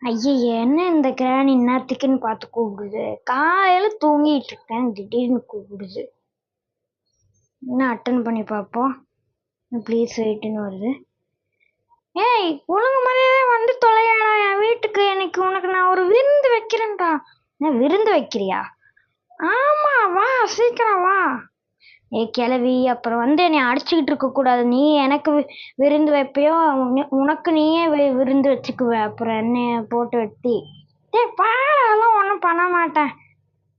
ஐயய்ய! என்ன இந்த கிராணி இந்நேரத்துக்குன்னு பார்த்து கூப்பிடுது. காலையில தூங்கிட்டு இருக்கேன். திடீர்னு கூப்பிடுது. என்ன அட்டெண்ட் பண்ணி பார்ப்போம். ப்ளீஸ் வெயிட்ன்னு வருது. ஏய், ஒழுங்கு மரியாதையா வந்து தொலையாடா என் வீட்டுக்கு. எனக்கு உனக்கு நான் ஒரு விருந்து வைக்கிறேன்டா. என்ன விருந்து வைக்கிறியா? ஆமா, வா சீக்கிரம் வா. ஏய் கிளவி, அப்புறம் வந்து என்னை அடிச்சுக்கிட்டு இருக்கக்கூடாது. நீ எனக்கு விருந்து வைப்பியோ, உனக்கு நீயே விருந்து வச்சுக்குவ. அப்புறம் என்னைய போட்டு வெட்டி. டேய் பாடெல்லாம் ஒன்றும் பண்ண மாட்டேன்.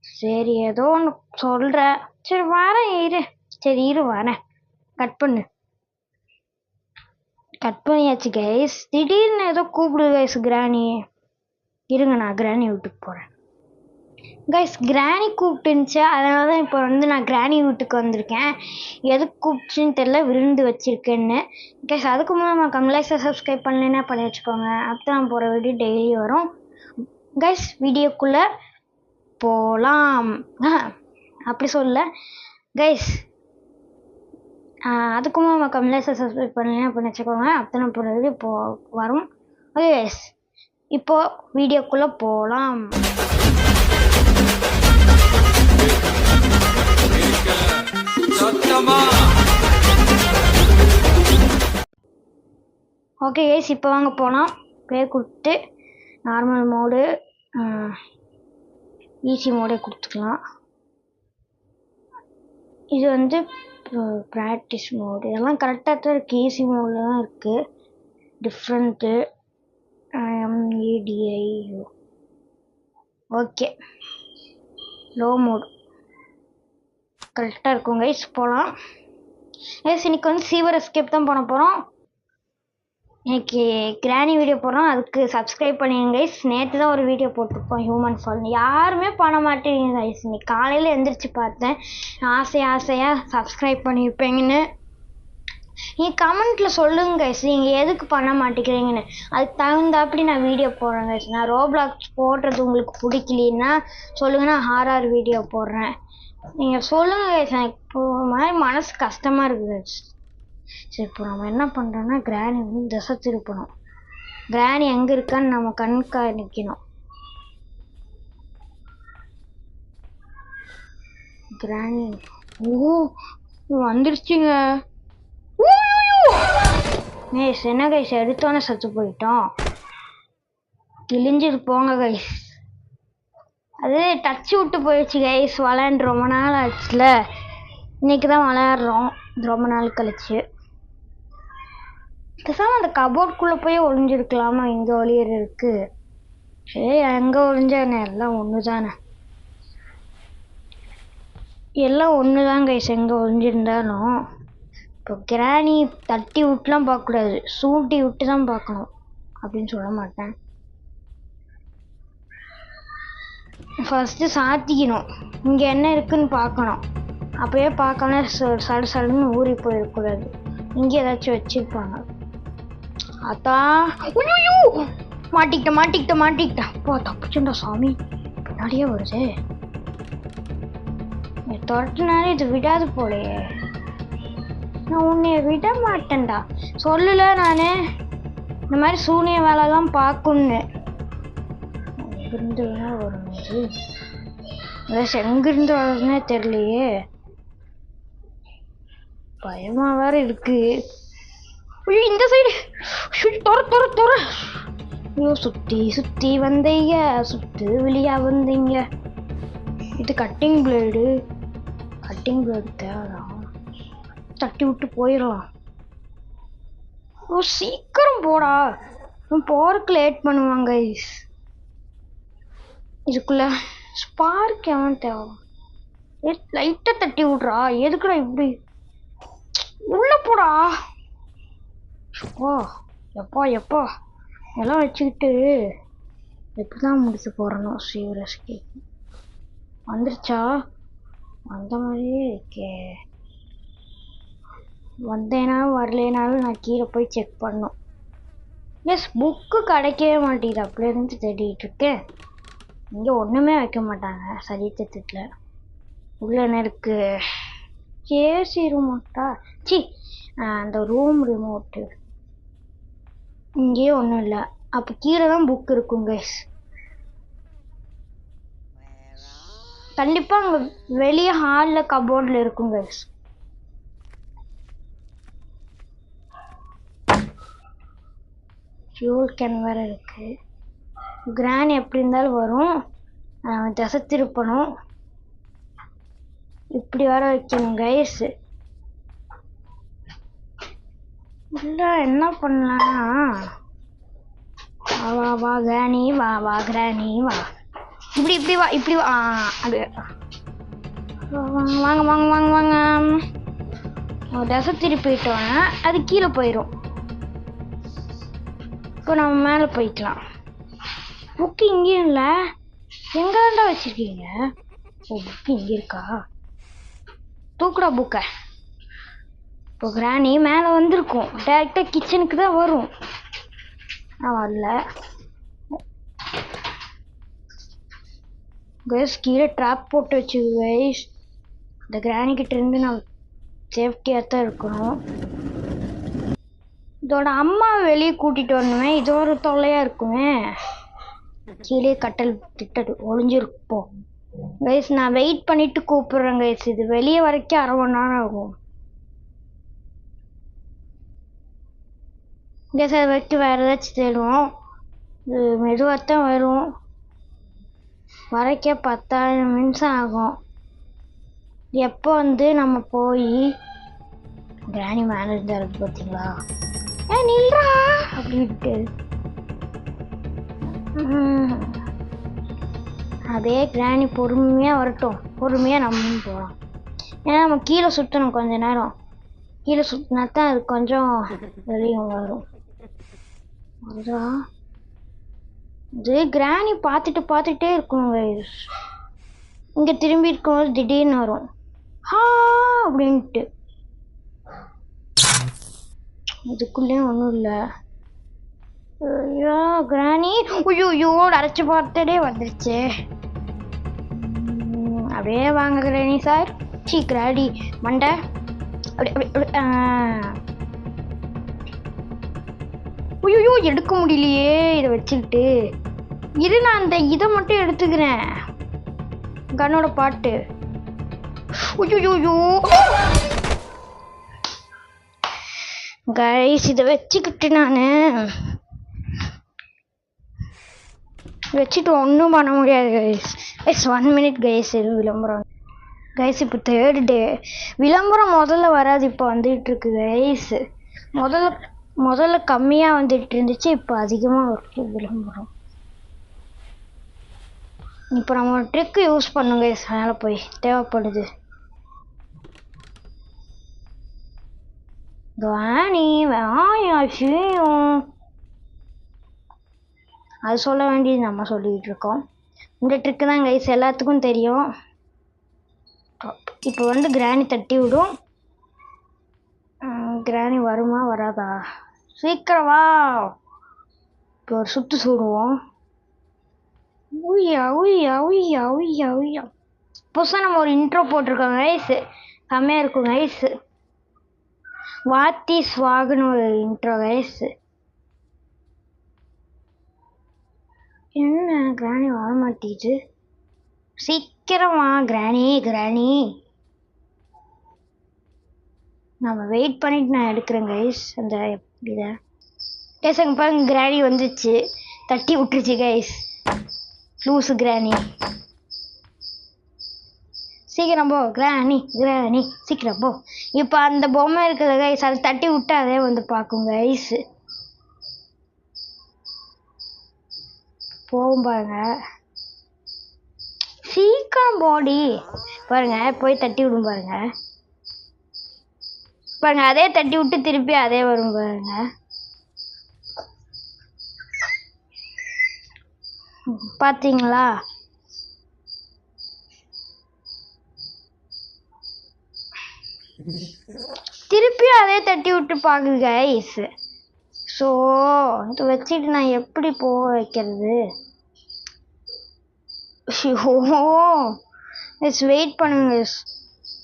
சரி, ஏதோ ஒன்று சொல்கிற. சரி வரேன் இரு. சரி இரு வரேன். கட் பண்ணு. கட் பண்ணியாச்சு கைஸ். திடீர்னு ஏதோ கூப்பிடு கைஸ் கிராணி. இருங்க, நான் கிராணி வீட்டுக்கு போகிறேன். கைஸ் கிராணி கூப்பிட்டுருந்துச்சு, அதனால தான் இப்போ வந்து நான் கிராணி வீட்டுக்கு வந்திருக்கேன். எதுக்கு கூப்பிட்டுன்னு தெரியல, விருந்து வச்சுருக்கேன்னு. கைஸ் அதுக்கு முன்னாடி கமலேஷை சப்ஸ்கிரைப் பண்ணலைன்னா பண்ணி வச்சுக்கோங்க. அப்போ நான் போகிற வீடியோ டெய்லி வரும். கைஸ் வீடியோக்குள்ளே போகலாம். அப்படி சொல்லல கைஸ். அதுக்கு முன்னாடி கமலேஷை சப்ஸ்கிரைப் பண்ணலைன்னா பண்ணி வச்சுக்கோங்க. அப்போ நான் போகிற வீடியோ வரும். ஓகே கைஸ், இப்போது வீடியோக்குள்ளே போகலாம். ஓகே கைஸ், இப்போ வாங்க போகலாம். ப்ளே கொடுத்து நார்மல் மோடு, ஈஸி மோடே கொடுத்துக்கலாம். இது வந்து ப்ராக்டிஸ் மோடு. இதெல்லாம் கரெக்டாக தான் இருக்குது. ஈஸி மோடில் தான் இருக்குது. Different MADI. Okay, low mode கரெக்டாக இருக்கும் கைஸ். போகலாம் கைஸ். இன்னைக்கு வந்து சீவர் எஸ்கேப் தான் பண்ண போகிறோம். இன்னைக்கு கிராணி வீடியோ போடுறோம். அதுக்கு சப்ஸ்கிரைப் பண்ணிடுங்க கைஸ். நேற்று தான் ஒரு வீடியோ போட்டிருப்போம் ஹியூமன் ஃபால். யாருமே பண்ண மாட்டேங்க கைஸ். இன்னைக்கு காலையில் எழுந்திரிச்சு பார்த்தேன். ஆசையாக சப்ஸ்கிரைப் பண்ணியிருப்பீங்கன்னு. நீங்கள் கமெண்ட்டில் சொல்லுங்க கைஸ், நீங்கள் எதுக்கு பண்ண மாட்டேங்கிறீங்கன்னு. அதுக்கு தகுந்தாப்படி நான் வீடியோ போடுறேன் கைஸ். நான் ரோப்ளாக்ஸ் போடுறது உங்களுக்கு பிடிக்கலன்னா சொல்லுங்கள், நான் ஹாரர் வீடியோ போடுறேன். நீங்கள் சொல்லுங்கள் கைஸ். எனக்கு இப்போ மாதிரி மனசு கஷ்டமாக இருக்குது கைஸ். சரி, இப்போ நம்ம என்ன பண்ணுறோன்னா கிராணி வந்து திசை திருப்பணும். கிராணி எங்கே இருக்கான்னு நம்ம கண்காணிக்கணும். கிராணி வந்துருச்சுங்க. என்ன கைஸ், எடுத்தோன்னே சத்து போயிட்டோம். கிழிஞ்சிட்டு போங்க கைஸ். அது டச்சு விட்டு போயிடுச்சு கைஸ். விளையாண்டு ரொம்ப நாள் ஆச்சுல. இன்னைக்கு தான் விளையாடுறோம் ரொம்ப நாள் கழிச்சு. பேசாமல் அந்த கபோர்டுக்குள்ளே போய் ஒளிஞ்சிருக்கலாமா? இங்கே ஒளியர் இருக்கு. சரி, எங்கே ஒளிஞ்சானே, எல்லாம் ஒன்று தானே. எல்லாம் ஒன்று தான் கைஸ், எங்கே ஒளிஞ்சிருந்தாலும். இப்போ கிராணி தட்டி விட்டுலாம் பார்க்கக்கூடாது, சூட்டி விட்டு தான் பார்க்கணும் அப்படின்னு சொல்ல மாட்டேன். ஃபஸ்ட்டு சாத்திக்கணும். இங்கே என்ன இருக்குன்னு பார்க்கணும். அப்போயே பார்க்கணும் சடு சடுன்னு ஊறி போயிடக்கூடாது. இங்கே ஏதாச்சும் வச்சுருப்பாங்க. அதான் மாட்டிக்கிட்டேன். அப்போ தப்பிச்சுண்டா சாமி. பின்னாடியே வருது. துரட்டினாலே இது விடாது போலையே. நான் உன்னைய விட மாட்டேன்டா. சொல்லல நான் இந்த மாதிரி சூனிய வேலைலாம் பார்க்கணுன்னு. எங்கிருந்து வேணா வரும் இது. எங்கிருந்து வருதுன்னே தெரியலையே. பயமா வேற இருக்கு. இந்த சைடு தொற. ஐயோ, சுத்தி வந்தீங்க, சுத்து வெளியா வந்தீங்க. இது கட்டிங் பிளேடு தேவைதான். தட்டி விட்டு போயிடலாம். ஓ, சீக்கிரம் போடா. போறதுக்கு லேட் பண்ணுவாங்க கைஸ். இதுக்குள்ள ஸ்பார்க் எவன் தேவை? லைட்டாக தட்டி விட்றா. எதுக்குடா இப்படி? உள்ள போடா. எப்பா எல்லாம் வச்சுக்கிட்டு எப்படிதான் முடிச்சு போறணும்? சீவரஸ்கே வந்துருச்சா? வந்த மாதிரியே இருக்கே. வந்தேனாலும் வரலேனாலும் நான் கீழே போய் செக் பண்ணணும். எஸ், புக்கு கிடைக்கவே மாட்டேங்குது. அப்படியே இருந்து தேடிட்டு இருக்கேன். இங்கே ஒன்றுமே வைக்க மாட்டாங்க சரித்திரத்தில். உள்ள என்ன இருக்கு? ஏசி ரிமோட்டா? அந்த ரூம் ரிமோட்டு. இங்கேயே ஒன்றும் இல்லை. அப்போ கீழே தான் புக் இருக்கும் கைஸ். கண்டிப்பாக அங்கே வெளியே ஹாலில் கபோர்டில் இருக்கும் கைஸ். ஃபியூல் கேன் வேறு இருக்கு. கிராணி எப்படி இருந்தாலும் வரும். திசை திருப்பணும். இப்படி வர வைக்கணும் கைஸ். இல்லை என்ன பண்ணலான்னா வா வா கிராணி வா வா கிராணி வா. இப்படி இப்படி வா இப்படி வா. அது வாங்க வாங்க வாங்க வாங்க. திசை திருப்பிட்டோன்னா அது கீழே போயிடும். இப்போ நம்ம மேலே போய்க்கலாம். புக்கு இங்கேயும் இல்லை. எங்கேண்டா வச்சுருக்கீங்க? ஓ புக்கு இங்கே இருக்கா? தூக்குடா புக்கை. இப்போ கிராணி மேலே வந்திருக்கும். டேரெக்டாக கிச்சனுக்கு தான் வரும். நான் வரல கைஸ். கீழே ட்ராப் போட்டு வச்சு கைஸ். இந்த கிராணி கிட்ட இருந்து நான் சேஃப்டியாக தான் இருக்கணும். இதோட அம்மாவை வெளியே கூட்டிகிட்டு வரணுமே. இது ஒரு தொல்லையாக இருக்குமே. கீழே கட்டல் திட்டது ஒளிஞ்சிருப்போம் கைஸ். நான் வெயிட் பண்ணிட்டு கூப்பிடுறேன் கைஸ். இது வெளியே வரைக்கும் 1/2 மணி நேரம் ஆகும் கைஸ். அதை வச்சு வேறு ஏதாச்சும் தேடுவோம். இது மெதுவாக தான் வரும். வரைக்க 10,000 நிமிஷம் ஆகும். எப்போ வந்து நம்ம போய் கிராணி மேலே இருந்தாரு பார்த்தீங்களா? நில்றா அப்படின்ட்டு. அதே கிராணி பொறுமையாக வரட்டும். பொறுமையாக நம்மளும் போகலாம். ஏன்னா நம்ம கீழே சுற்றணும் கொஞ்ச நேரம். கீழே சுற்றினா தான் அது கொஞ்சம் வெளியே வரும். அதுதான் இது கிராணி பார்த்துட்டே இருக்கணும் கைஸ். இங்கே திரும்பி இருக்கும்போது திடீர்னு வரும் அப்படின்ட்டு. இதுக்குள்ளேயும் ஒன்றும் இல்லை. ஐயோ கிராணி. ஐயோ அரைச்சி பார்த்தே வந்துருச்சு. அப்படியே வாங்க கிராணி சார். கிராடி மண்டை அப்படி அப்படி. ஐயோ எடுக்க முடியலையே இதை வச்சுக்கிட்டு. இது நான் அந்த இதை மட்டும் எடுத்துக்கிறேன். கண்ணோட பாட்டு. ஐயோ கைஸ் இதை வச்சுக்கிட்டு நான் வச்சுட்டு ஒன்றும் பண்ண முடியாது கைஸ். 1 minute guys. இது விளம்பரம் கைஸ். இப்போ 3rd டே. விளம்பரம் முதல்ல வராது, இப்போ வந்துட்டு இருக்கு கைஸ். முதல்ல கம்மியாக வந்துட்டு இருந்துச்சு, இப்போ அதிகமாக வருது விளம்பரம். இப்போ நம்ம ஒரு ட்ரிக் யூஸ் பண்ணுங்க கைஸ். மேலே போய் தேவைப்படுது. கிராணி அது சொல்ல வேண்டியது நம்ம சொல்லிகிட்டு இருக்கோம். இந்த ட்ரிக்கு தான் கைஸ் எல்லாத்துக்கும் தெரியும். இப்போ வந்து கிராணி தட்டி விடும். கிராணி வருமா வராதா? சீக்கிரம் வா. இப்போ ஒரு சுற்று சுடுவோம். உய்யா உய்யா உய்யா உய்யா உய்யா. புதுசாக நம்ம ஒரு இன்ட்ரோ போட்டிருக்கோம் கைஸ். செம்மையாக இருக்கும் கைஸ். வாத்தி ஸ்வாகுன்னு ஒரு இன்ட்ரோ கைஸ். என்ன கிராணி வரமாட்டேங்குது? சீக்கிரமா கிராணி. நம்ம வெயிட் பண்ணிட்டு நான் எடுக்கிறேன் கைஸ். அந்த இதை கைஸ் அங்கே பாருங்க கிராணி வந்துச்சு. தட்டி விட்டுருச்சு கைஸ். லூசு கிராணி. சீக்கிரம் போ கிராணி சீக்கிரம் போ. இப்போ அந்த பொம்மை இருக்குது கைஸ், அதை தட்டி விட்டு அதே வந்து பார்க்கும் கைஸ். போகும் பாருங்க. சீக்கிரம் போடி. பாருங்க போய் தட்டி விடும் பாருங்க. அதே தட்டி விட்டு திருப்பி அதே வரும் பாருங்க. பார்த்தீங்களா? திருப்பி அதே தட்டி விட்டு பாக்குது கைஸ். ஸோ இதை வச்சுட்டு நான் எப்படி போக வைக்கிறது? வெயிட் பண்ணுங்க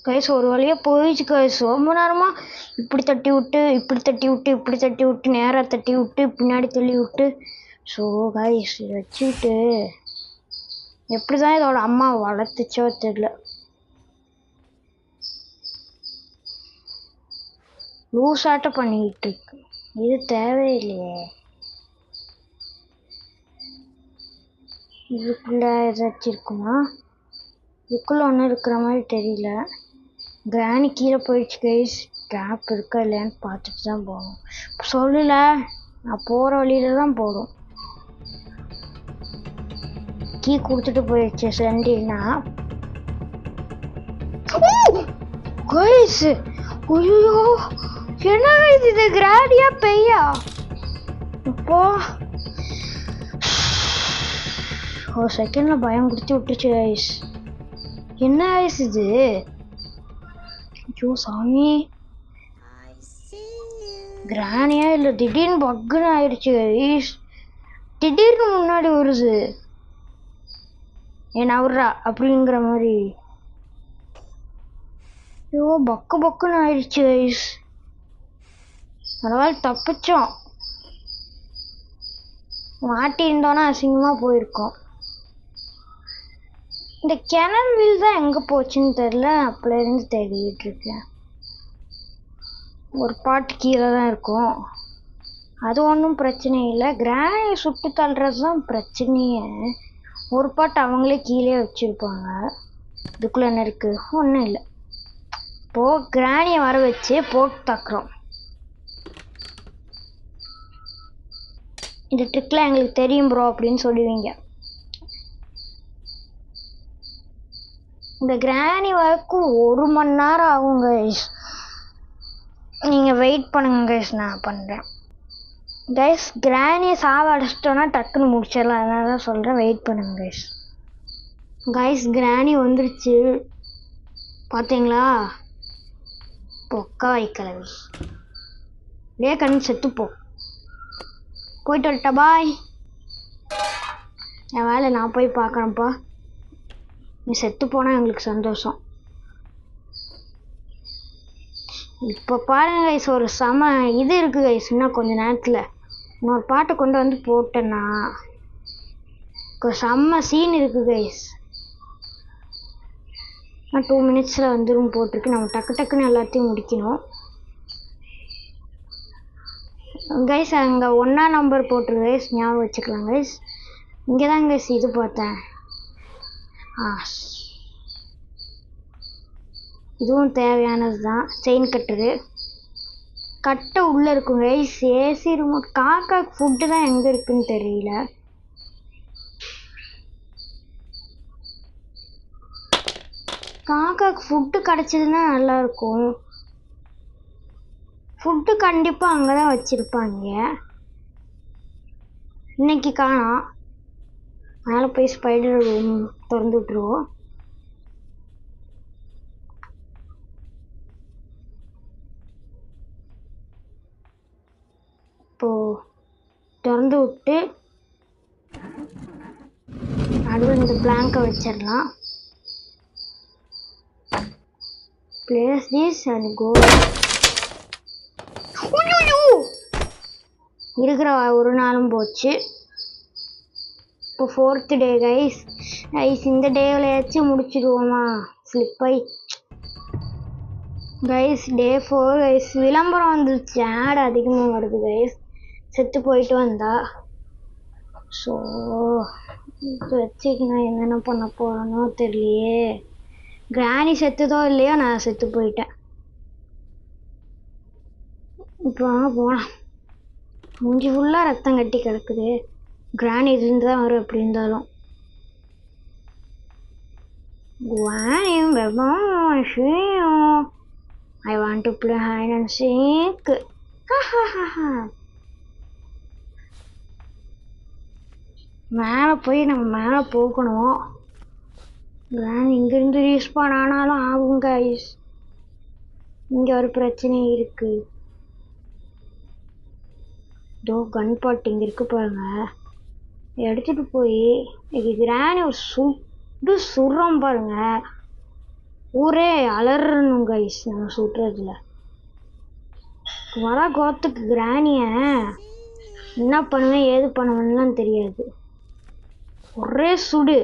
கைஸ். ஒரு வழியாக போயிடுச்சு கைஸ். ரொம்ப நேரமாக இப்படி தட்டி விட்டு இப்படி தட்டி விட்டு இப்படி தட்டி விட்டு நேராக தட்டி விட்டு பின்னாடி தள்ளி விட்டு ஸோ கைஸ் இதை வச்சுக்கிட்டு எப்படிதான் இதோட அம்மா வளர்த்துச்சோ தெரியல. லூசாட்டம் பண்ணிக்கிட்டு இருக்கு. இது தேவையில்லையே. இதுக்குள்ள ஏதாச்சும் இருக்குமா? இதுக்குள்ள ஒன்றும் இருக்கிற மாதிரி தெரியல. கிராணி கீழே போயிடுச்சு கைஸ். ட்ராப் இருக்கா இல்லையான்னு பார்த்துட்டு தான் போகணும். சொல்லல, நான் போகிற வழியில தான் போடும். கீ கொடுத்துட்டு போயிடுச்சு சண்டேனா. கைஸ் ஐயோ, என்ன இது கிராடியா பெய்யா? இப்போ ஒரு செகண்ட்ல பயம் கொடுத்து விட்டுச்சு கைஸ். என்ன கைஸ் இது? ஐயோ சாமி, கிரானியா இல்லை திடீர்னு பக்குன்னு ஆயிடுச்சு கைஸ். திடீர்னு முன்னாடி வருது, ஏன் அவர்றா அப்படிங்கிற மாதிரி. ஐயோ பக்கு பக்குன்னு ஆயிடுச்சு கைஸ். அதனால தப்பிச்சோம். மாட்டி இருந்தோன்னா அசிங்கமா போயிருக்கோம். இந்த கிணறு வீல் தான் எங்க போச்சுன்னு தெரியல. அப்பல இருந்து தேடிட்டு இருக்கேன். ஒரு பாட்டு கீழே தான் இருக்கும். அது ஒன்றும் பிரச்சனை இல்லை. கிரானியை சுட்டு தள்ளுறது தான் பிரச்சனையே. ஒரு பாட்டு அவங்களே கீழே வச்சிருப்பாங்க. இதுக்குள்ள என்ன இருக்கு? ஒன்றும் இல்லை. இப்போ கிரானியை வர வச்சு போட்டு தாக்குறோம். இந்த ட்ரிக்லாம் எங்களுக்கு தெரியும் ப்ரோ அப்படின்னு சொல்லுவீங்க. இந்த கிரானி வரைக்கும் 1 மணி நேரம் ஆகும் கைஸ். நீங்கள் வெயிட் பண்ணுங்க கைஸ், நான் பண்ணுறேன் கைஸ். கிரானியை சாவடிச்சிட்டோன்னா டக்குன்னு முடிச்சிடலாம். அதனால தான் சொல்கிறேன், வெயிட் பண்ணுங்க கைஸ். கைஸ் கிரானி வந்துருச்சு பார்த்தீங்களா? பொக்கா வைக்கலவி டே கண்ணு செத்துப்போ. போயிட்டு வரட்டா, பாய். என் வேலை நான் போய் பார்க்குறேன்ப்பா. நீ செத்து போனால் எங்களுக்கு சந்தோஷம். இப்போ பாருங்க கைஸ், ஒரு செம இது இருக்குது கைஸ். இன்னும் கொஞ்சம் நேரத்தில் இன்னொரு பாட்டை கொண்டு வந்து போட்டேன்னா செம்ம சீன் இருக்குது கைஸ். நான் 2 மினிட்ஸில் வந்துடும் போட்டிருக்கு. நம்ம டக்கு டக்குன்னு எல்லாத்தையும் முடிக்கணும் கைஸ். அங்கே 1ஆம் நம்பர் போட்டிருக்கு கைஸ், ஞாபகம் வச்சுக்கலாம் கைஸ். இங்கே தான் கைஸ் இது பார்த்தேன். இதுவும் தேவையானது தான். செயின் கட்டரு கட்டை உள்ளே இருக்கும் கைஸ். AC remote. காக்காக்கு ஃபுட்டு தான் எங்கே இருக்குன்னு தெரியல. காக்காக்கு ஃபுட்டு கிடச்சதுன்னா நல்லாயிருக்கும். ஃபுட்டு கண்டிப்பாக அங்கே தான் வச்சுருப்பாங்க. இன்னைக்கு காணோம். மேலே போய் ஸ்பைடர் ரூம் திறந்து விட்ருவோம். இப்போது திறந்து விட்டு நடுவில் இந்த பிளாங்கை வச்சிடலாம். Place this and go. இருக்கிற ஒரு நாளும் போச்சு. இப்போ 4th டே கைஸ். இந்த டேவிலையாச்சும் முடிச்சிடுவோமா? ஸ்லிப்பை கைஸ். டே 4 கைஸ். விளம்பரம் வந்துருச்சு, ஆட் அதிகமாக வருது கைஸ். செத்து போயிட்டு வந்தா. ஸோ இப்போ வச்சுக்கு நான் என்னென்ன பண்ண போகிறேனோ தெரியலையே. கிரானி செத்துதோ இல்லையோ, நான் செத்து போயிட்டேன். இப்போ போகலாம். மூஞ்சி ஃபுல்லாக ரத்தம் கட்டி கிடக்குது. கிரானி இருந்து தான் வரும் எப்படி இருந்தாலும். I want to play hide and seek. மேலே போய் நம்ம மேலே போகணும். கிரானி இங்கேருந்து ரீஸ்பான் ஆனாலும் ஆகும் கைஸ். இங்கே ஒரு பிரச்சனை இருக்கு. இதோ கன் பாட் இங்கே இருக்கு பாருங்க. எடுத்துட்டு போய் கிரானி ஒரு சுட்டு சுடுறோம் பாருங்க. ஊரே அலறணும் கைஸ் நம்ம சுடுறதுல. வர கோத்துக்கு கிரானிய என்ன பண்ணுவேன் ஏது பண்ணுவேன்லாம் தெரியாது. ஒரே சுடு.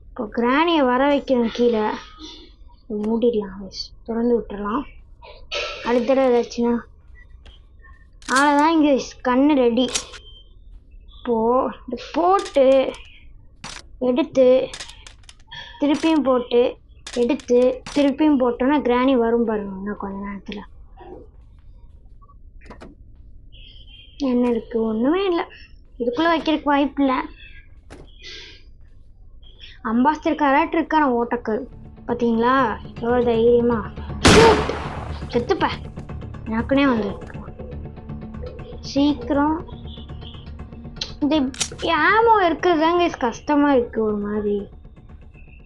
இப்போ கிராணியை வர வைக்கணும் கீழே. மூடிடலாம், திறந்து விட்டுறலாம். அடுத்த தடவை ஏதாச்சுன்னா அவ்வளோதான். இங்கே கண்ணு ரெடி. இப்போது போட்டு எடுத்து திருப்பியும் போட்டு எடுத்து திருப்பியும் போட்டோன்னா கிராணி வரும் பாருங்க இன்னும் கொஞ்ச நேரத்தில். என்ன இருக்குது? ஒன்றுமே இல்லை. இதுக்குள்ளே வைக்கிறதுக்கு வாய்ப்பு இல்லை. அம்பாஸ்டர் கராட் இருக்கான ஓட்டக்கல் பார்த்தீங்களா? எவ்வளோ தைரியமா செத்துப்ப. எனக்குனே வந்துருக்கு. சீக்கிரம் இந்த ஏமோ இருக்கிறதாங்க கஷ்டமாக இருக்குது. ஒரு மாதிரி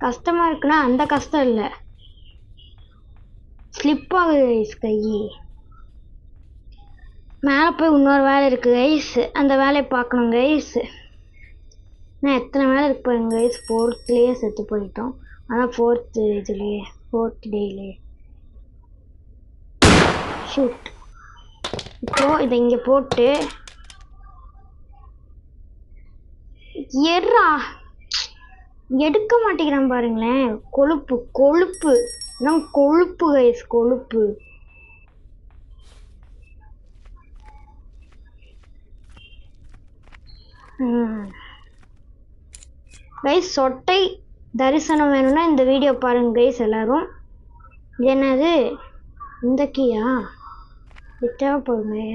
கஷ்டமாக இருக்குன்னா அந்த கஷ்டம் இல்லை, ஸ்லிப் ஆகுது கை. மேலே போய் இன்னொரு வேலை இருக்குது கைஸ், அந்த வேலையை பார்க்கணும் கைஸ். நான் எத்தனை வேலை இருக்கு பாருங்க கைஸ். 4th செத்து போயிட்டோம். ஆனால் 4th இதுலேயே 4th டேலே ஷூட். இப்போது இதை இங்கே போட்டு எர்ரா எடுக்க மாட்டேங்கிறான் பாருங்களேன். கொழுப்பு கொழுப்பு தான் கொழுப்பு கைஸ், கொழுப்பு. கைஸ் சொட்டை தரிசனம் வேணும்னா இந்த வீடியோ பாருங்க கைஸ் எல்லாரும். இது என்னது? இந்த கீயா? இது தேவைப்படுமே.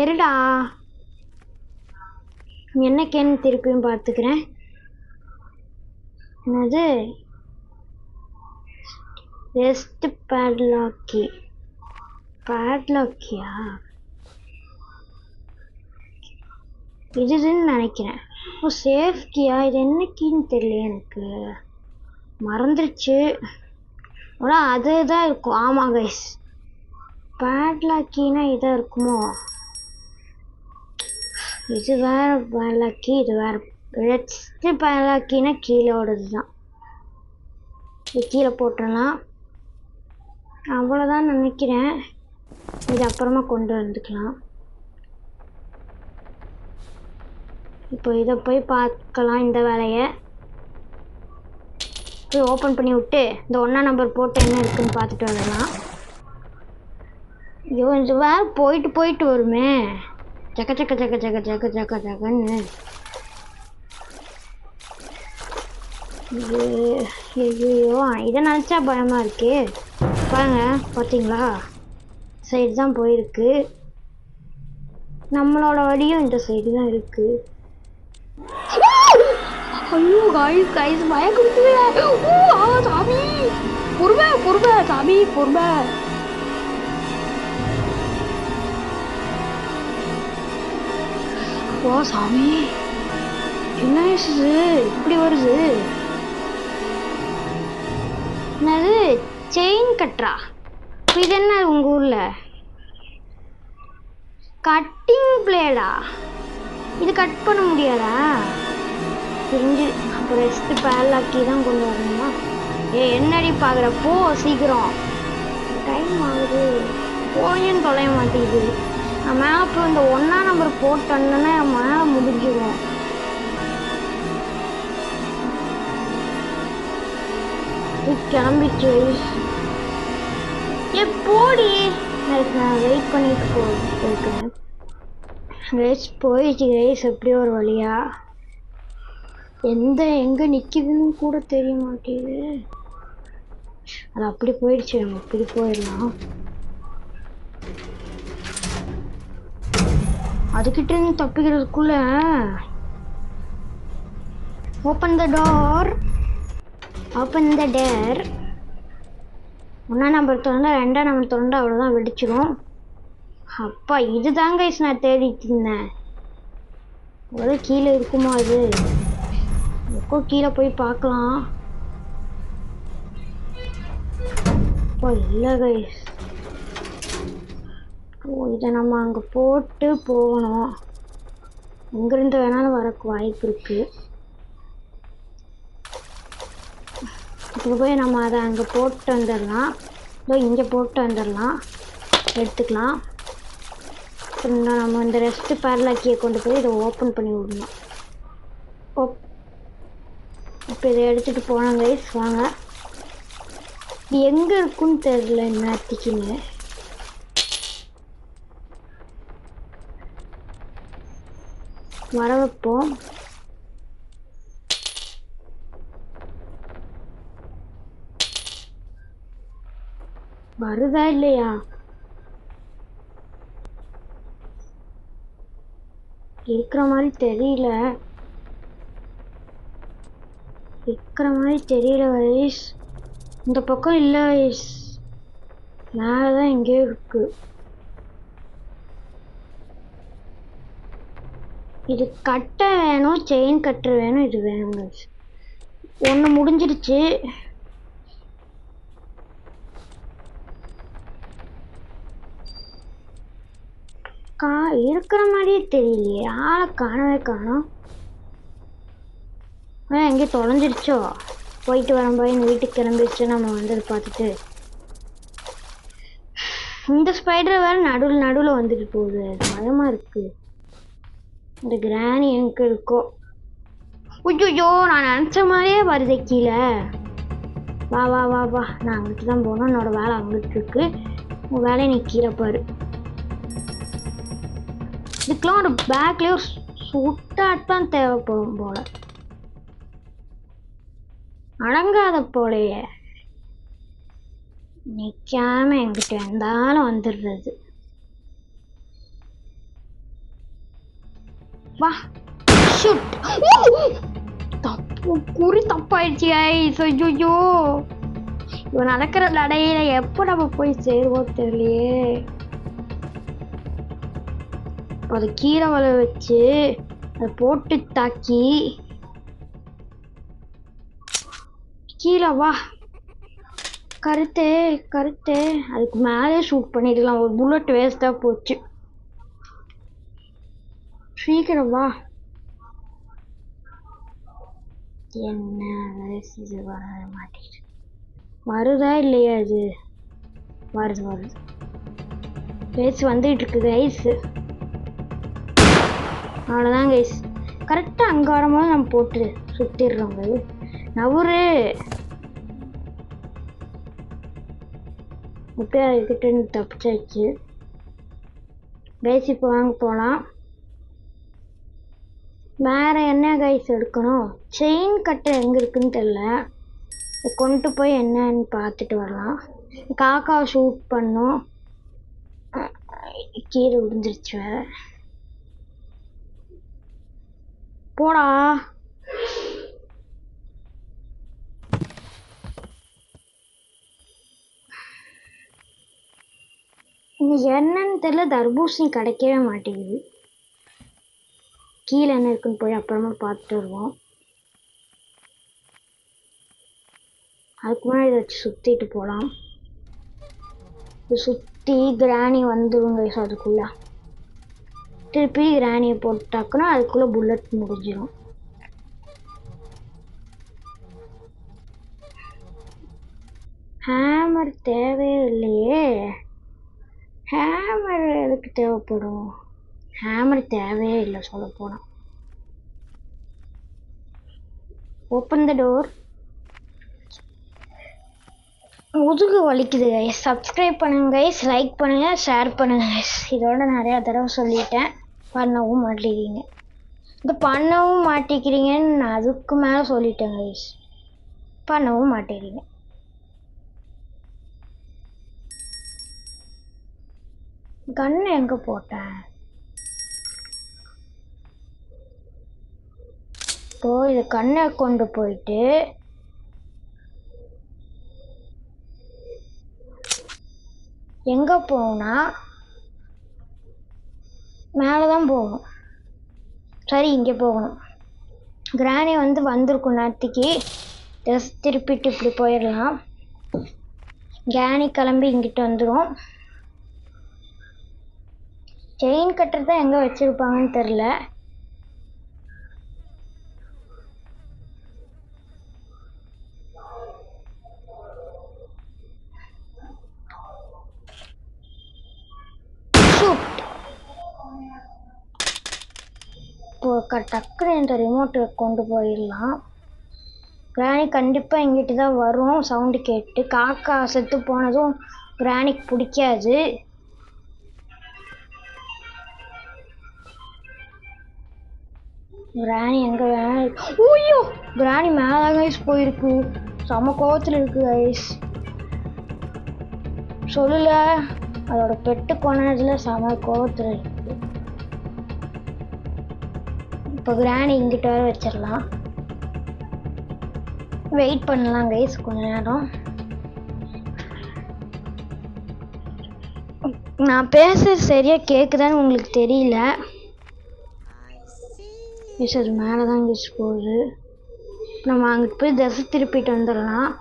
எருடா என்னக்கேன்னு திருப்பியும் பார்த்துக்கிறேன். என்னது? ரெஸ்ட் பேட்லாக்கி. பேட்லாக்கியா? இதுன்னு நினைக்கிறேன். ஓ சேஃப் கீயா? இது என்ன கீன்னு தெரியல எனக்கு, மறந்துருச்சு. ஆனால் அது தான் இருக்கும். ஆமாம் கைஸ், பேட்லாக்கினா இதாக இருக்குமோ? இது வேற பேட்லாக்கி, இது வேற. ரெஸ்ட் பேட்லாக்கினா கீழோடது தான். இது கீழே போட்டலாம். அவ்வளோதான் நினைக்கிறேன். இது அப்புறமா கொண்டு வந்துக்கலாம். இப்போ இதை போய் பார்க்கலாம். இந்த வேலையை போய் ஓப்பன் பண்ணி விட்டு இந்த 1ஆம் நம்பர் போட்டு என்ன இருக்குன்னு பார்த்துட்டு வரலாம். ஐயோ இது வேறு போயிட்டு போயிட்டு வருமே. ஜக்க ஜக்க ஜக்க ஜக்க ஜக்க ஜக்க ஜக்கன்னு. ஐயோ இதை நினச்சா பயமாக இருக்கு. பாருங்க பார்த்தீங்களா, சைடு தான் போயிருக்கு. நம்மளோட வழியும் இந்த சைடு தான் இருக்கு. ஐயோ காய்ஸ் காய்ஸ் பயக்குடுத்துவே. ஓ சாமி பொறுமை பொறுமை சாமி பொறுமை. ஓ சாமி என்ன இது இப்படி வருது? என்னது செயின் கட்டுறா? இது என்ன உங்க ஊர்ல கட்டிங் பிளேடா? இது கட் பண்ண முடியாதா? தெரிஞ்சு அப்போ ரெஸ்ட் பேட்லாக்கி தான் கொண்டு வரணுமா? என்னடி பார்க்குறப்போ சீக்கிரம் டைம் ஆகுது. போயும் தொலைய மாட்டேங்குது. நான் மேலே போய் இந்த 1ஆம் நம்பர் போட்டோன்னா மேலே முடிஞ்சிடும். கிளம்பிச்சு போடி. நான் வெயிட் பண்ணிட்டு போயிருக்கேன். ரைஸ் போயிடுச்சு ரைஸ் எப்படியோ ஒரு வழியா. எங்கே நிற்கிதுன்னு கூட தெரிய மாட்டேங்குது. அது அப்படி போயிடுச்சு. நம்ம இப்படி போயிடலாம். அதுக்கிட்ட இருந்து தப்பிக்கிறதுக்குள்ள open the door. Open the door. 1ஆம் நம்பர் திறந்தா 2ஆம் நம்பர் திறந்தா அவ்வளோதான் வெடிச்சிடும். அப்பா இதுதாங்க கைஸ் நான் தேடிட்டு இருந்தேன். ஒரு கீழே இருக்குமா? அது எப்போ கீழே போய் பார்க்கலாம். இப்போ இல்லை கைஸ். இதை நம்ம அங்கே போட்டு போகணும். எங்கேருந்து வேணாலும் வரக்கு வாய்ப்பு இருக்கு. இப்போ போய் நம்ம அதை அங்கே போட்டு வந்துடலாம். இதோ இங்கே போட்டு வந்துடலாம், எடுத்துக்கலாம். அப்புறம் நம்ம இந்த ரெஸ்ட் பேரலாக்கியை கொண்டு போய் இதை ஓப்பன் பண்ணி விடணும். இப்போ இதை எடுத்துகிட்டு போனாங்க கைஸ். வாங்க, இது எங்கே இருக்குன்னு தெரியல நேற்றுக்குன்னு. வர வைப்போம். வருதா இல்லையா? இருக்கிற மாதிரி தெரியல, கைஸ். இந்த பக்கம் இல்லை கைஸ், மேலே தான் எங்கேயோ இருக்கு. இது கட்டை வேணும், செயின் கட்டர் வேணும், இது வேணும் கைஸ். ஒன்று முடிஞ்சிருச்சு. இருக்கிற மாதிரியே தெரியலையே, ஆளை காணவே காணோம். எங்கேயும் தொலைஞ்சிருச்சோ? போயிட்டு வரும்போது எங்கள் வீட்டுக்கு கிளம்பிடுச்சு. நம்ம வந்தது பார்த்துட்டு இந்த ஸ்பைடர் வேறு நடுவில் வந்துட்டு போகுது, அது பயமாக இருக்குது. இந்த கிராணி எங்கே இருக்கோ? ஐயோ, நான் நினச்ச மாதிரியே வருது கீழே. வா வா வா வா, நான் அங்கிட்டு தான் போகணும், என்னோட வேலை அங்கிட்டு இருக்கு. உன் வேலையை நீ கீழே பாரு. இதுக்கெல்லாம் ஒரு பேக்லேயே ஒரு சுட்டாட்டம் தேவைப்படும் போல. அடங்காத போலையே, நிற்காம எங்கிட்ட இருந்தாலும் வந்துடுறது. வா, ஷூட். தப்பு, குறி தப்பாயிடுச்சு கைஸ். ஐயோ, இவன் நடக்கிற நடையில எப்போ நம்ம போய் சேருவோம் தெரியலையே. அதை கீரை வலை வச்சு அதை போட்டு தாக்கி கீழே வா. கருத்தே அதுக்கு மேலே ஷூட் பண்ணிடலாம், ஒரு புல்லட் வேஸ்ட்டாக போச்சு. சீக்கிரம் வா. என்ன இது வர மாட்டேங்குது. வருதா இல்லையா? இது வருது கைஸ், வந்துட்டு இருக்கு கைஸ். அவ்வளோதான் கைஸ், கரெக்டாக அங்கே வரும்போது நம்ம போட்டு சுற்றிடுறோம். நவுரு இப்போயே அதுக்கிட்ட தப்பிச்சாச்சு கைஸ். இப்போ வாங்க போகலாம். வேறு என்ன கைஸ் எடுக்கணும்? செயின் கட்டர் எங்கே இருக்குன்னு தெரியல, கொண்டு போய் என்னன்னு பார்த்துட்டு வரலாம். காக்காவை ஷூட் பண்ணோம், கீழே விழுந்துருச்சு வேற. போடா. இன்னைக்கு என்னன்னு தெரியல, தர்பூசணி கிடைக்கவே மாட்டேங்குது. கீழே என்ன இருக்குன்னு போய் அப்புறமா பார்த்துட்டு வருவோம். அதுக்கு முன்னாடி இதை வச்சு சுற்றிட்டு போகலாம். சுற்றி கிராணி வந்துடுங்க அதுக்குள்ள. திருப்பி கிராணியை போட்டாக்குன்னா அதுக்குள்ளே புல்லட் முடிஞ்சிடும். ஹேமர் தேவையே இல்லையே. ஹேமர் எதுக்கு தேவைப்படும்? ஹேமர் தேவையே இல்லை சொல்ல போனால். Open the door. முதுகு வலிக்குது கைஸ். சப்ஸ்கிரைப் பண்ணுங்க கைஸ், லைக் பண்ணுங்க, ஷேர் பண்ணுங்க கைஸ். இதோட நிறையா தடவை சொல்லிட்டேன், பண்ணவும் மாட்டேங்கிறீங்க. இந்த பண்ணவும் மாட்டேங்கிறீங்கன்னு நான் அதுக்கு மேலே சொல்லிட்டேன் கைஸ், பண்ணவும் மாட்டேங்கிறீங்க. கண்ணை எங்கே போட்டேன்? இப்போ இது கண்ணை கொண்டு போயிட்டு எங்கே போகணும்னா மேலே தான் போகணும். சரி, இங்கே போகணும். கிராணி வந்திருக்கும் நேரத்துக்கு. திருப்பிட்டு இப்படி போயிடலாம். கிராணி கிளம்பி இங்கிட்ட வந்துடும். செயின் கட்டர் தான் எங்கே வச்சுருப்பாங்கன்னு தெரில. இப்போ டக்குன்னு இந்த ரிமோட்டை கொண்டு போயிடலாம். கிராணி கண்டிப்பாக எங்கிட்ட தான் வரும் சவுண்டு கேட்டு. காக்கா செத்து போனதும் கிராணிக்கு பிடிக்காது. கிராணி எங்கே வேணாலும் ஓய்யோ கிராணி மேலே கைஸ் போயிருக்கு. செம கோவத்தில் இருக்கு கைஸ். சொல்லல அதோட பெட்டு கொண்டதுல செம கோவத்தில் இருக்கு. இப்போ கிராணி இங்கிட்ட வர வச்சிடலாம். வெயிட் பண்ணலாம் கைஸ் கொஞ்ச நேரம். நான் பேசுறது சரியா கேட்குதான்னு உங்களுக்கு தெரியல. கைஸ் அது மேலே தான் கைஸ் போகுது. நம்ம அங்கிட்டு போய் திசை திருப்பிட்டு வந்துடலாம்.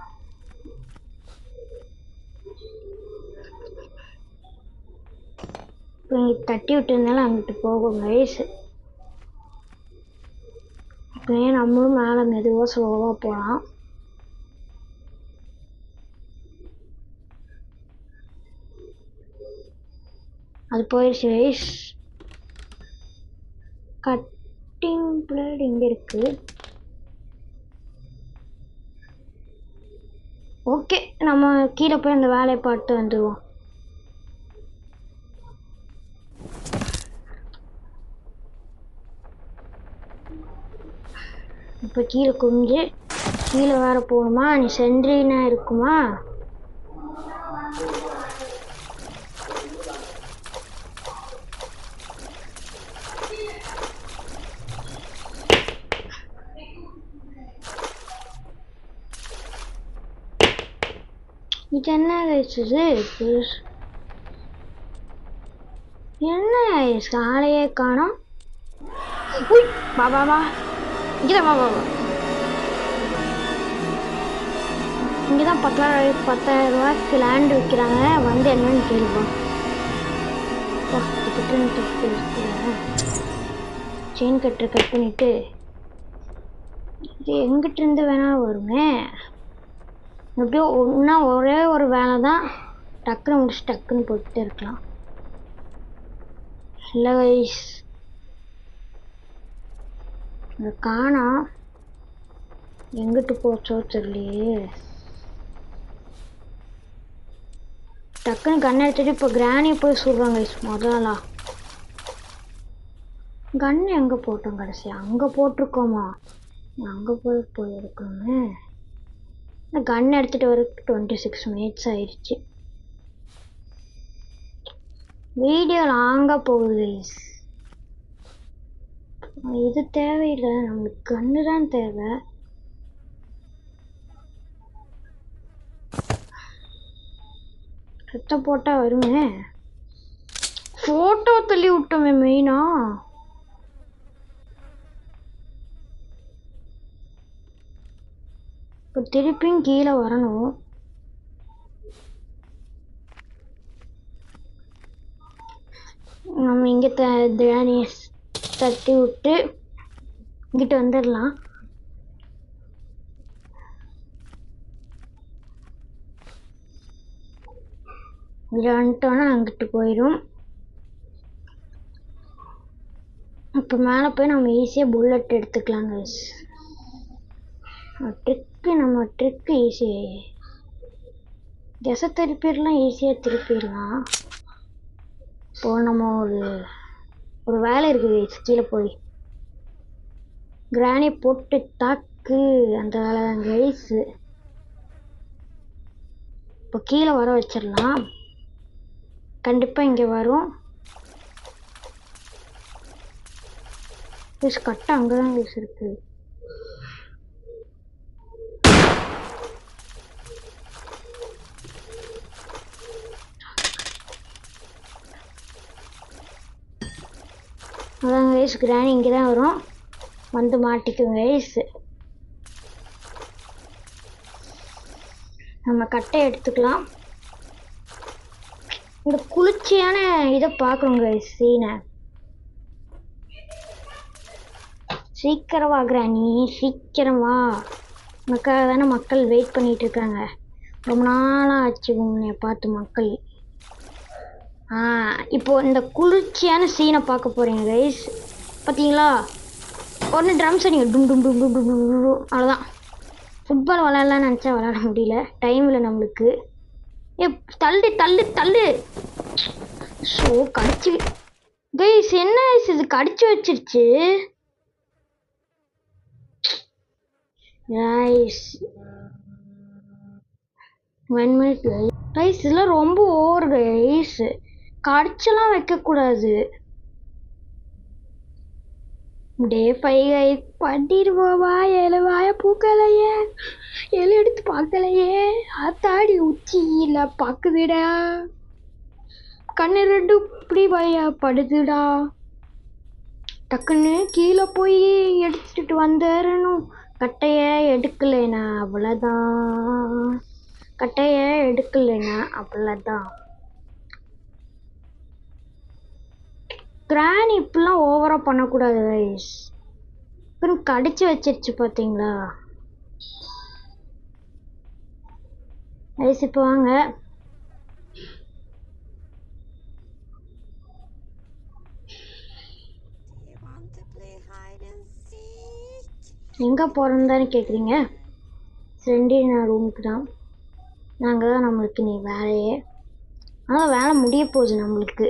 இப்போ இங்கிட்டு தட்டி விட்டுருந்தாலும் அங்கிட்டு போகும் கைஸ். இப்போ நம்மளும் மேலே மெதுவாக ஸ்லோவாக போகலாம். அது போயிடுச்சு கைஸ். கட்டிங் பிளேட் இங்கே இருக்கு. ஓகே நம்ம கீழே போய் அந்த வேலையை பார்த்து வந்துடுவோம். இப்போ கீழே குஞ்சு கீழே வேற போகணுமா? நீ சென்ட்ரினா இருக்குமா? இது என்ன வயசுது? என்ன காலையே காணோம். பாபா இங்கதான் பாபா. இங்கதான் 10,000 ரூபாய்க்கு லேண்ட் விற்கிறாங்க. வந்து என்னன்னு கேள்வோம். செயின் கட்டு கட் பண்ணிட்டு இது எங்கிட்ட இருந்து வேணா வருமே. எப்படியோ ஒன்றா ஒரே ஒரு வேலை தான் டக்குன்னு முடிச்சு டக்குன்னு போட்டுட்டு இருக்கலாம். இல்லை கைஸ் காணா எங்கிட்டு போச்சோ தெரியலையே. டக்குன்னு கன் எடுத்துட்டு இப்போ கிராணியை போய் சுடுறாங்க கைஸ். முதலா கன் எங்கே போட்டோம் கடைசி? அங்கே போட்டிருக்கோமா? அங்கே போய் இருக்கணுமே. கன் எடுத்துகிட்டு வரக்கு 26 மினிட்ஸ் ஆயிடுச்சு. வீடியோ லாங்காக போகுது கைஸ். இது தேவையில்லை, நம்மளுக்கு கன்று தான் தேவை. ரத்தம் போட்டால் வருமே. ஃபோட்டோ தள்ளி விட்டோமே மெயினா. இப்போ திருப்பியும் கீழே வரணும். நம்ம இங்கே தியானியை தட்டி விட்டு இங்கிட்ட வந்துடலாம். இங்கே வந்துட்டோன்னா அங்கிட்டு போயிடும். இப்போ மேலே போய் நம்ம ஈஸியாக புல்லட் எடுத்துக்கலாம் கைஸ். நம்ம ட்ரிக்கு ஈஸியாக திசை திருப்பிடலாம், ஈஸியாக திருப்பிடலாம். இப்போ நம்ம ஒரு வேலை இருக்குது கைஸ். கீழே போய் கிராணி போட்டு தாக்கு அந்த வேலை தான் கைஸ். இப்போ கீழே வர வச்சிடலாம். கண்டிப்பாக இங்கே வரும். கரெக்டாக அங்கே தான் கைஸ் இருக்குது. அதான் கைஸ் கிராணி இங்கே தான் வரும். வந்து மாட்டிக்கும் கைஸ். நம்ம கட்டை எடுத்துக்கலாம். இந்த குளிர்ச்சியான இதை பார்க்கணும் கைஸ். சீனை சீக்கிரம் வா கிராணி, சீக்கிரம் வா. உனக்காக தானே மக்கள் வெயிட் பண்ணிட்டு இருக்காங்க. ரொம்ப நாளாக ஆச்சு உன்னை பார்த்து மக்கள். இப்போ இந்த குளிர்ச்சியான சீனை பார்க்க போறீங்க கைஸ். பார்த்தீங்களா உடனே ட்ரம்ஸ் அடிங்க டும் டும் டும் டும் டும் டும் டும். அவ்வளோதான். ஃபுட்பால் விளையாடலாம்னு நினச்சா விளையாட முடியல, டைம் இல்லை நம்மளுக்கு. ஏ தள்ளு தள்ளு தள்ளு. ஸோ கடிச்சு கைஸ், என்ன இது கடிச்சு வச்சிருச்சு கைஸ். 1 minute கைஸ், இதெல்லாம் ரொம்ப ஓவர் கைஸ். கடிச்செல்லாம் வைக்கக்கூடாது. டே 5 கைஸ். பண்ணிடுவோமா? 7 வாய பூக்கலையே, 7 எடுத்து பார்க்கலையே. ஆத்தாடி உச்சியில பார்க்குதுடா, கண்ணு 2 இப்படி பையா படுதுடா. டக்குன்னு கீழே போய் எடுத்துட்டு வந்துடணும். கட்டைய எடுக்கலைனா அவ்வளோதான், கட்டைய எடுக்கலைனா அவ்வளோதான். கிராணி இப்பெல்லாம் ஓவரா பண்ணக்கூடாது கைஸ். கடிச்சு வச்சிருச்சு பார்த்தீங்களா கைஸ். இப்போ வாங்க, எங்கே போகிறோன்னு கேட்குறீங்க? சென்டினா ரூமுக்கு தான். நாங்கள் தான் நம்மளுக்கு நீ வேலையே. ஆனால் வேலை முடிய போகுது நம்மளுக்கு.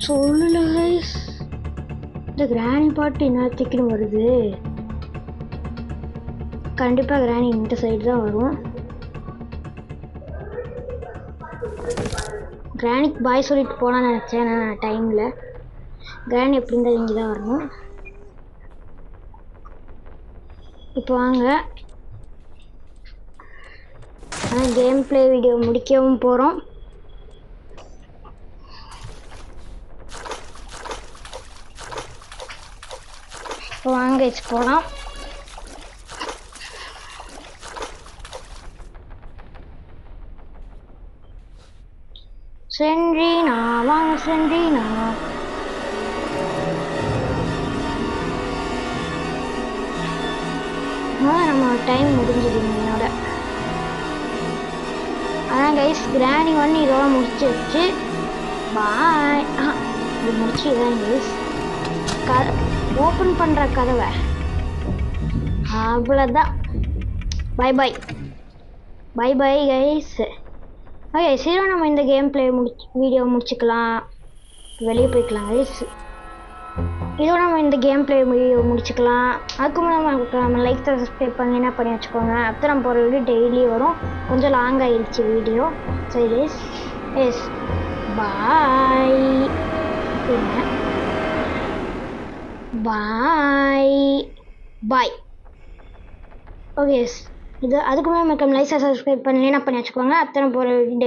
சொல்லல கைஸ், இந்த கிராணி பாட்டு என்னத்துக்குன்னு வருது. கண்டிப்பாக கிராணி இந்த சைடு தான் வரும். கிராணிக்கு பாய் சொல்லிட்டு போகலான்னு நினச்சேன், நான் டைமில். கிராணி எப்படி இருந்தால் இங்கே தான் வரணும். இப்போ வாங்க, கேம் பிளே வீடியோ முடிக்கவும் போகிறோம். இப்போ வாங்க போகலாம். சென்றினா வாங்க, சென்றினா. நம்ம டைம் முடிஞ்சது என்னோட. அதான் கைஸ், கிராணி 1 இதோட முடிச்சிருச்சு. பாய். இது முடிச்சுதான் கைஸ். ஓப்பன் பண்ணுற கதவை அவ்வளோதான். Bye bye bye bye guys. Okay, சரி நம்ம இந்த கேம் பிளே வீடியோ முடிச்சுக்கலாம், வெளியே போய்க்கலாம் கைஸ். இதோட நம்ம இந்த கேம் பிளே வீடியோ முடிச்சுக்கலாம். அதுக்கு முன்னாடி நம்ம லைக் சப்ஸ்கிரைப் பண்ணி என்ன பண்ணி வச்சுக்கோங்க. அப்போ நம்ம போகிற வீடியோ டெய்லி வரும். கொஞ்சம் லாங் ஆகிடுச்சு வீடியோ. சரி கைஸ், எஸ் பாய் பாய் பாய். ஓகே, இது அதுக்கு முன்னாடி லைக் சப்ஸ்கிரைப் பண்ணி என்ன பண்ணி வச்சுக்கோங்க. அப்போ நம்ம போகிற வீடியோ